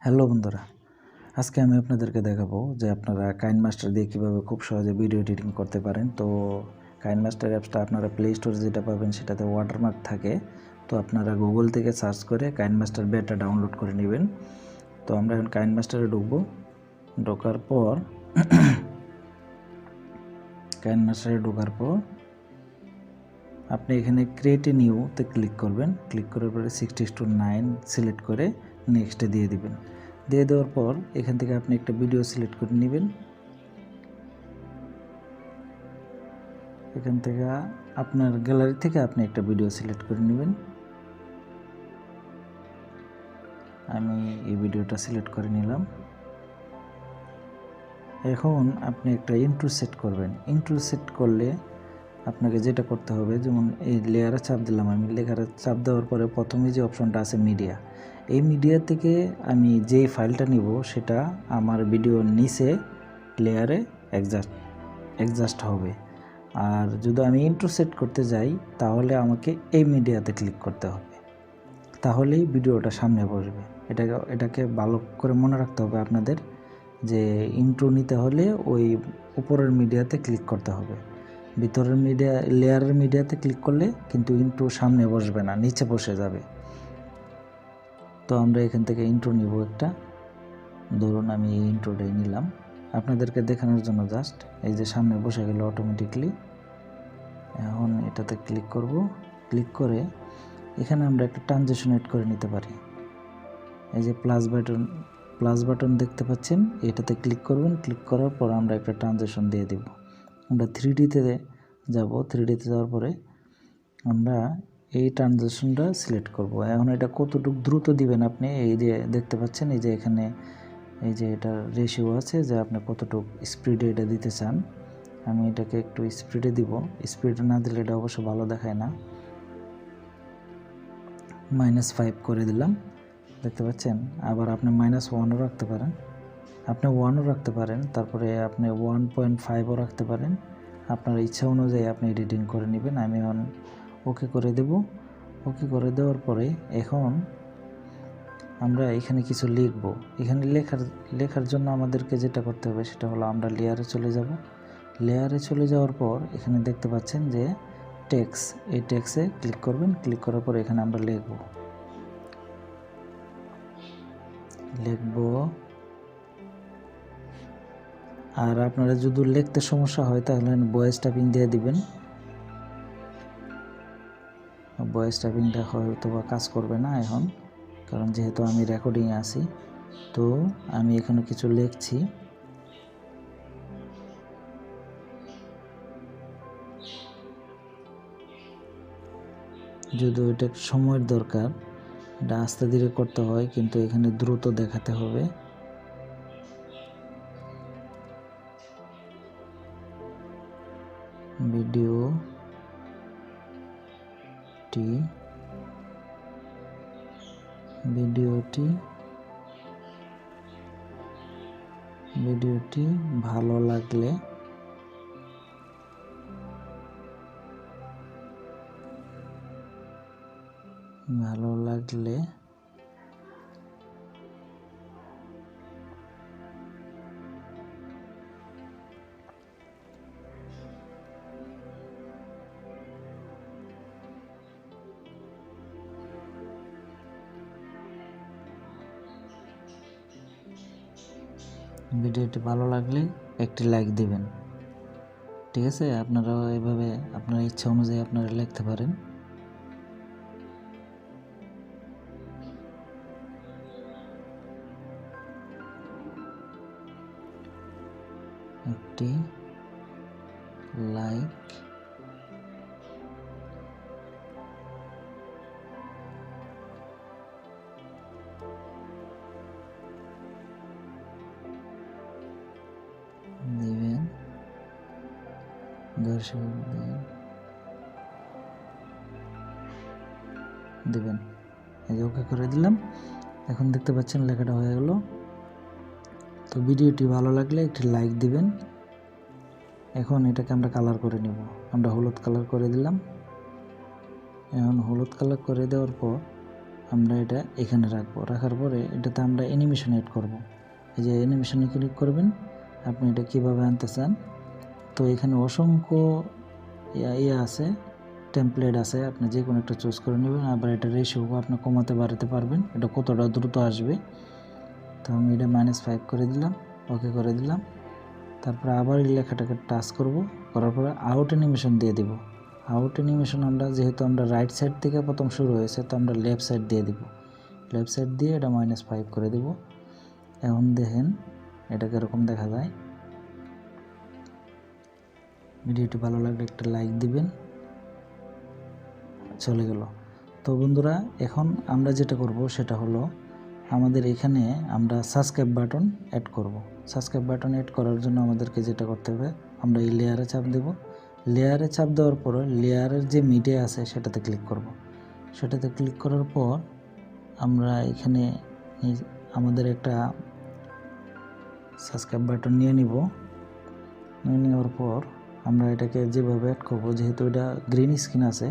Hello বন্ধুরা, আজকে আমি আপনাদেরকে দেখাবো যে আপনারা কাইনমাস্টার দিয়ে কীভাবে খুব সহজে ভিডিও এডিটিং করতে পারেন। তো কাইনমাস্টার অ্যাপসটা আপনারা প্লে স্টোরে যেটা পাবেন সেটাতে ওয়াটারমার্ক থাকে। তো আপনারা গুগল থেকে সার্চ করে কাইনমাস্টার বেটা ডাউনলোড করে নেবেন। তো আমরা এখন কাইনমাস্টারে ঢুকবো। ঢোকার পর কাইনমাস্টারে ঢোকার পর আপনি এখানে ক্রিয়েট এ নিউতে ক্লিক করবেন। ক্লিক করার পরে 6:9 সিলেক্ট করে নেক্সটে দিয়ে দিবেন। দিয়ে দেওয়ার পর এখান থেকে আপনি একটা ভিডিও সিলেক্ট করে নেবেন। এখান থেকে আপনার গ্যালারি থেকে আপনি একটা ভিডিও সিলেক্ট করে নেবেন। আমি এই ভিডিওটা সিলেক্ট করে নিলাম। এখন আপনি একটা ইন্ট্রো সেট করবেন। ইন্ট্রো সেট করলে আপনাকে যেটা করতে হবে, যেমন এই লেয়ারে চাপ দিলাম, আমি লেয়ারে চাপ দেওয়ার পরে প্রথমে যে অপশনটা আছে মিডিয়া, এই মিডিয়া থেকে আমি যেই ফাইলটা নিব সেটা আমার ভিডিওর নিচে লেয়ারে অ্যাডজাস্ট হবে। আর যদি আমি ইন্ট্রো সেট করতে যাই তাহলে আমাকে এই মিডিয়াতে ক্লিক করতে হবে, তাহলেই ভিডিওটা সামনে বসবে। এটাকে ভালো করে মনে রাখতে হবে আপনাদের, যে ইন্ট্রো নিতে হলে ওই উপরের মিডিয়াতে ক্লিক করতে হবে। ভিতরের মিডিয়া লেয়ারের মিডিয়াতে ক্লিক করলে কিন্তু ইন্ট্রো সামনে বসবে না, নিচে বসে যাবে। তো আমরা এখান থেকে ইন্ট্রো নিব একটা। ধরুন আমি এই ইন্ট্রোটাই নিলাম আপনাদেরকে দেখানোর জন্য, জাস্ট এই যে সামনে বসে গেল অটোমেটিকলি। এখন এটাতে ক্লিক করব। ক্লিক করে এখানে আমরা একটা ট্রানজিশন এড করে নিতে পারি। এই যে প্লাস বাটন দেখতে পাচ্ছেন, এটাতে ক্লিক করবেন। ক্লিক করার পর আমরা একটা ট্রানজিশন দিয়ে দেব। আমরা 3Dতে যাব। 3Dতে যাওয়ার পরে আমরা এই ট্রানজিশনটা সিলেক্ট করব। এখন এটা কতটুকু দ্রুত দিবেন আপনি, এই যে দেখতে পাচ্ছেন, এই যে এখানে এই যে এটা রেশিও আছে যে আপনি কতটুকু স্পিডে এটা দিতে চান। আমি এটাকে একটু স্পিডে দিব। স্পিডে না দিলে এটা অবশ্য ভালো দেখায় না। -5 করে দিলাম, দেখতে পাচ্ছেন। আবার আপনি -1ও রাখতে পারেন, আপনি 1ও রাখতে পারেন, তারপরে আপনি 1.5ও রাখতে পারেন। আপনার ইচ্ছা অনুযায়ী আপনি এডিটিং করে নেবেন। আমি এখন ওকে করে দেব। ওকে করে দেওয়ার পরে এখন আমরা এখানে কিছু লিখব। এখানে লেখার জন্য আমাদেরকে যেটা করতে হবে সেটা হলো আমরা লেয়ারে চলে যাব। লেয়ারে চলে যাওয়ার পর এখানে দেখতে পাচ্ছেন যে টেক্সট, এই টেক্সটে ক্লিক করবেন। ক্লিক করার পর এখানে আমরা লিখব। আর আপনারা যদি লিখতে সমস্যা হয় তাহলে ভয়েস টাইপিং দিয়ে দিবেন। ভয়েস টাইপিংটা হয়তো বা কাজ করবে না এখন, কারণ যেহেতু আমি রেকর্ডিংয়ে আছি। তো আমি এখানে কিছু লিখছি। যদি ওইটা সময়ের দরকার, এটা আস্তে ধীরে করতে হয়, কিন্তু এখানে দ্রুত দেখাতে হবে। ভিডিওটি ভালো লাগলে একটি লাইক দিবেন। ঠিক আছে, আপনারাও এভাবে আপনার ইচ্ছা অনুযায়ী আপনারা লিখতে পারেন। একটি লাইক দিবেন, দর্শকদের দিবেন। এই যে ওকে করে দিলাম। এখন দেখতে পাচ্ছেন লেখাটা হয়ে গেল। তো ভিডিওটি ভালো লাগলে একটি লাইক দিবেন। এখন এটাকে আমরা কালার করে নিব। আমরা হলুদ কালার করে দিলাম। এখন হলুদ কালার করে দেওয়ার পর আমরা এটা এখানে রাখবো। রাখার পরে এটাতে আমরা অ্যানিমেশন এড করব। এই যে অ্যানিমেশনে ক্লিক করবেন, আপনি এটা কীভাবে আনতে চান। তো এখানে অসংখ্য আছে, টেমপ্লেট আছে, আপনি যে কোনো একটা চুজ করে নেবেন। আবার এটা রেশিও আপনি কমাতে বাড়াতে পারবেন, এটা কতটা দ্রুত আসবে। তো আমি এটা -5 করে দিলাম, ওকে করে দিলাম। তারপরে আবার এই লেখাটাকে টাচ করব, করার পরে আউট অ্যানিমেশন দিয়ে দেব। আউট অ্যানিমেশন আমরা যেহেতু আমরা রাইট সাইড থেকে প্রথম শুরু হয়েছে, তো আমরা লেফট সাইড দিয়ে দিব। লেফট সাইড দিয়ে এটা -5 করে দেব। এখন দেখেন এটা কীরকম দেখা যায়। ভিডিওটি ভালো লাগলে একটা লাইক দিবেন। চলে গেল। তো বন্ধুরা, এখন আমরা যেটা করব সেটা হলো আমাদের এখানে আমরা সাবস্ক্রাইব বাটন অ্যাড করব। সাবস্ক্রাইব বাটন অ্যাড করার জন্য আমাদেরকে যেটা করতে হবে, আমরা এই লেয়ারে চাপ দেব। লেয়ারে চাপ দেওয়ার পরে লেয়ারের যে মিডিয়া আছে সেটাতে ক্লিক করব। সেটাতে ক্লিক করার পর আমরা এখানে আমাদের একটা সাবস্ক্রাইব বাটন নিয়ে নিব। নিয়ে নেওয়ার পর আমরা এটাকে যেভাবে অ্যাড করবো, যেহেতু এটা গ্রিন স্ক্রিন আছে,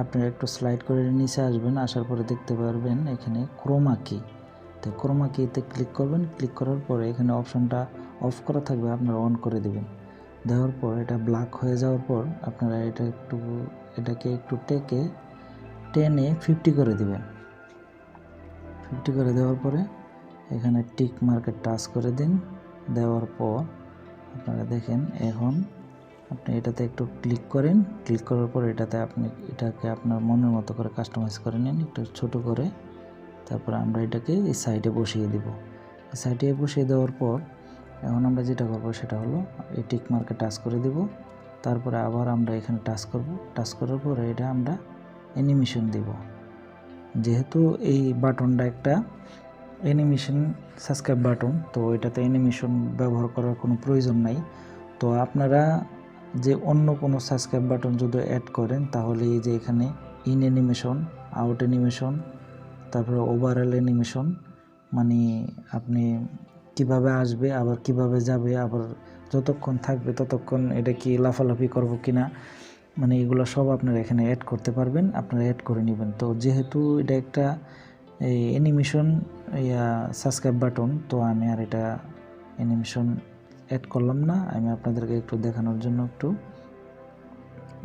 আপনারা একটু স্লাইড করে নিচে আসবেন। আসার পরে দেখতে পারবেন এখানে ক্রোমা কি। তো ক্রোমা কিতে ক্লিক করবেন। ক্লিক করার পরে এখানে অপশনটা অফ করা থাকবে, আপনারা অন করে দেবেন। দেওয়ার পর এটা ব্ল্যাক হয়ে যাওয়ার পর আপনারা এটাকে একটু টেনে 50 করে দিবেন। 50 করে দেওয়ার পরে এখানে টিক মার্কে টাচ করে দিন। দেওয়ার পর আপনারা দেখেন এখন আপনি এটাতে একটু ক্লিক করেন। ক্লিক করার পর এটাকে আপনার মনের মতো করে কাস্টমাইজ করে নিন, একটু ছোট করে। তারপর আমরা এটাকে এই সাইডে বসিয়ে দেব। সাইডে বসিয়ে দেওয়ার পর এখন আমরা যেটা করব সেটা হলো এই টিক মার্কে টাচ করে দেব। তারপরে আবার আমরা এখানে টাচ করব। টাচ করার পরে এটা আমরা অ্যানিমেশন দেব। যেহেতু এই বাটনটা একটা অ্যানিমেশন সাবস্ক্রাইব বাটন, তো এটাতে অ্যানিমেশন ব্যবহার করার কোনো প্রয়োজন নাই। তো আপনারা যে অন্য কোনো সাবস্ক্রাইব বাটন যদি অ্যাড করেন, তাহলে এই যে এখানে ইন অ্যানিমেশন, আউট অ্যানিমেশন, তারপরে ওভারঅল অ্যানিমেশন, মানে আপনি কিভাবে আসবে আবার কিভাবে যাবে, আবার যতক্ষণ থাকবে ততক্ষণ এটা কি লাফালাফি করবো কিনা, মানে এগুলো সব আপনারা এখানে অ্যাড করতে পারবেন। আপনারা অ্যাড করে নেবেন। তো যেহেতু এটা একটা অ্যানিমেশন সাবস্ক্রাইব বাটন, তো আমি আর এটা অ্যানিমেশন অ্যাড করলাম না। আমি আপনাদেরকে একটু দেখানোর জন্য একটু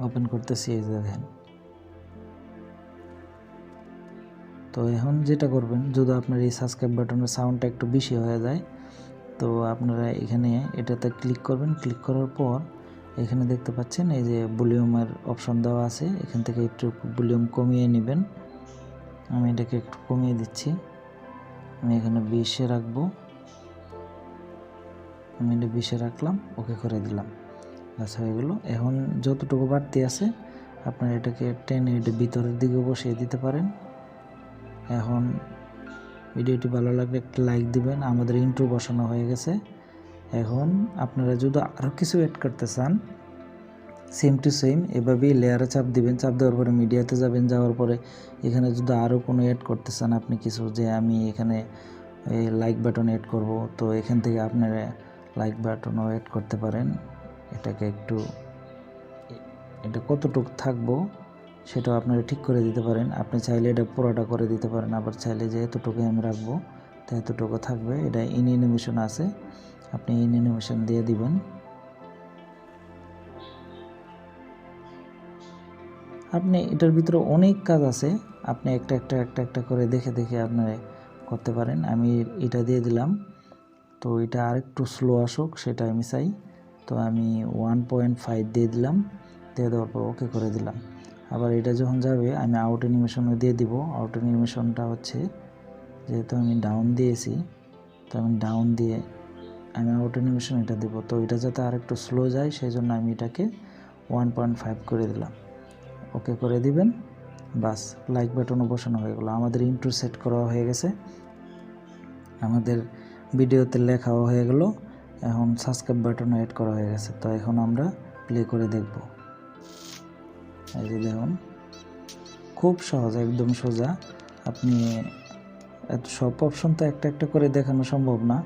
ওপেন করতেছি। এই দেখেন। তো এখন যেটা করবেন, যদি আপনার এই সাবস্ক্রাইব বাটনের সাউন্ডটা একটু বেশি হয়ে যায়, তো আপনারা এখানে এটাতে ক্লিক করবেন। ক্লিক করার পর এখানে দেখতে পাচ্ছেন এই যে ভলিউমের অপশন দেওয়া আছে, এখান থেকে একটু ভলিউম কমিয়ে নেবেন। আমি এটাকে একটু কমিয়ে দিচ্ছি। আমি এখানে 20-এ রাখবো। আমি এটা 20-এ রাখলাম, ওকে করে দিলাম। ব্যাস হয়ে গেল। এখন যতটুকু বাড়তি আছে আপনারা এটাকে টেনে এটা ভিতরের দিকে বসিয়ে দিতে পারেন। এখন ভিডিওটি ভালো লাগলে একটা লাইক দিবেন। আমাদের ইন্ট্রো বসানো হয়ে গেছে। এখন আপনারা যদি আরও কিছু অ্যাড করতে চান, সেম টু সেম এভাবেই লেয়ারে চাপ দিবেন। চাপ দেওয়ার পরে মিডিয়াতে যাবেন। যাওয়ার পরে এখানে যদি আরও কোনো অ্যাড করতে চান আপনি কিছু, যে আমি এখানে লাইক বাটন অ্যাড করব, তো এখান থেকে আপনারা লাইক বাটনও অ্যাড করতে পারেন। এটা কতটুকু থাকবো সেটাও আপনারা ঠিক করে দিতে পারেন। আপনি চাইলে এটা পুরোটা করে দিতে পারেন, আবার চাইলে যে এতটুকু আমি রাখবো তো এতটুকু থাকবে। এটা ইন অ্যানিমেশন আছে, আপনি ইন অ্যানিমেশন দিয়ে দিবেন। আপনি এটার ভিতরে অনেক কাজ আছে, আপনি একটা করে দেখে আপনারা করতে পারেন। আমি এটা দিয়ে দিলাম। তো এটা আরেকটু স্লো আসুক সেটা আমি চাই। তো আমি 1.5 দিয়ে দিলাম। দিয়ে দেওয়ার পর ওকে করে দিলাম। আবার এটা যখন যাবে আমি আউট অ্যানিমেশনও দিয়ে দিব। আউট অ্যানিমেশনটা হচ্ছে, যেহেতু আমি ডাউন দিয়েছি, তো আমি ডাউন দিয়ে আমি আউট অ্যানিমেশন এটা দেব। তো এটা যাতে আরেকটু স্লো যায় সেই জন্য আমি এটাকে 1.5 করে দিলাম। ওকে করে দিবেন। বাস, লাইক বাটনও বসানো হয়ে গেল। আমাদের ইন্ট্রো সেট করা হয়ে গেছে, আমাদের ভিডিওতে লেখাও হয়ে গেল। এখন সাবস্ক্রাইব বাটনও অ্যাড করা হয়ে গেছে। তো এখন আমরা প্লে করে দেখব। এই যে দেখুন, খুব সহজ, একদম সোজা। আপনি এত সব অপশন তো একটা করে দেখানো সম্ভব না,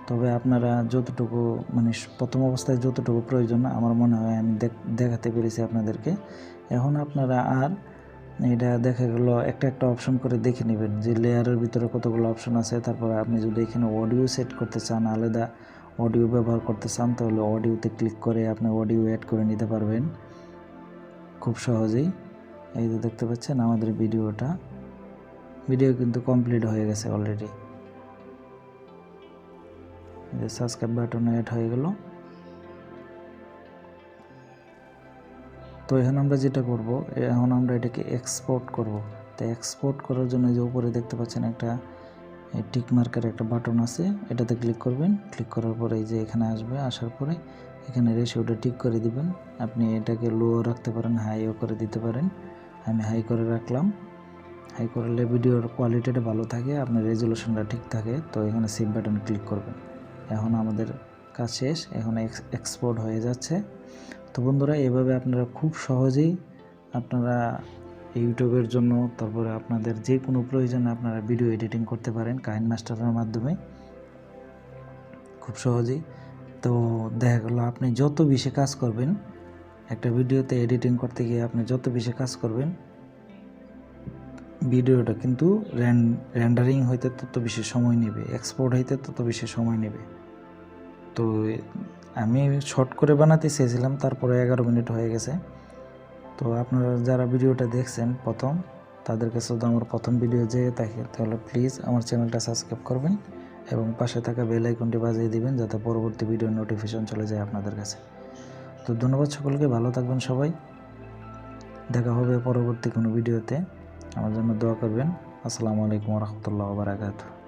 তবে আপনারা যতটুকু মানে প্রথম অবস্থায় যতটুকু প্রয়োজন আমার মনে হয় আমি দেখাতে পেরেছি আপনাদেরকে। এখন আপনারা আর এটা দেখা গেল একটা একটা অপশন করে দেখে নেবেন যে লেয়ারের ভিতরে কতগুলো অপশন আছে। তারপরে আপনি যদি এখানে অডিও সেট করতে চান, আলাদা অডিও ব্যবহার করতে চান, তাহলে অডিওতে ক্লিক করে আপনি অডিও অ্যাড করে নিতে পারবেন খুব সহজেই। এই যে দেখতে পাচ্ছেন আমাদের ভিডিও কিন্তু কমপ্লিট হয়ে গেছে অলরেডি। যে সাবস্ক্রাইব বাটন অ্যাড হয়ে গেল। তো এখন আমরা যেটা করব, এখন আমরা এটাকে এক্সপোর্ট করব। তো এক্সপোর্ট করার জন্য যে উপরে দেখতে পাচ্ছেন একটা টিক মার্কের একটা বাটন আছে, এটাতে ক্লিক করবেন। ক্লিক করার পরে এই যে এখানে আসবে, আসার পরে এখানে রেশিওটা ঠিক করে দিবেন। আপনি এটাকে লো রাখতে পারেন, হাইও করে দিতে পারেন। আমি হাই করে রাখলাম। হাই করলে ভিডিওর কোয়ালিটিটা ভালো থাকে, আপনার রেজুলেশনটা ঠিক থাকে। তো এখানে সেভ বাটন ক্লিক করবেন। এখন আমাদের কাজ শেষ, এখন এক্সপোর্ট হয়ে যাচ্ছে। তো বন্ধুরা, এভাবে আপনারা খুব সহজেই আপনারা ইউটিউবের জন্য, তারপরে আপনাদের যে কোনো প্রয়োজনে আপনারা ভিডিও এডিটিং করতে পারেন কাইন মাস্টারের মাধ্যমে খুব সহজেই। তো দেখা গেল আপনি যত বেশি কাজ করবেন একটা ভিডিওতে এডিটিং করতে গিয়ে, আপনি যত বেশি কাজ করবেন ভিডিওটা কিন্তু রেন্ডারিং হইতে তত বেশি সময় নেবে, এক্সপোর্ট হইতে তত বেশি সময় নেবে। তো আমি শর্ট করে বানাতে চেয়েছিলাম, তারপরে 11 মিনিট হয়ে গেছে। তো আপনারা যারা ভিডিওটা দেখছেন প্রথম, তাদের কাছে যদি আমার প্রথম ভিডিও যেয়ে থাকে, তাহলে প্লিজ আমার চ্যানেলটা সাবস্ক্রাইব করবেন এবং পাশে থাকা বেল আইকনটি বাজিয়ে দিবেন, যাতে পরবর্তী ভিডিওর নোটিফিকেশন চলে যায় আপনাদের কাছে। তো ধন্যবাদ সকলকে, ভালো থাকবেন সবাই। দেখা হবে পরবর্তী কোনো ভিডিওতে। আমার জন্য দোয়া করবেন। আসসালামু আলাইকুম ওয়া রাহমাতুল্লাহি ওয়া বারাকাতুহু।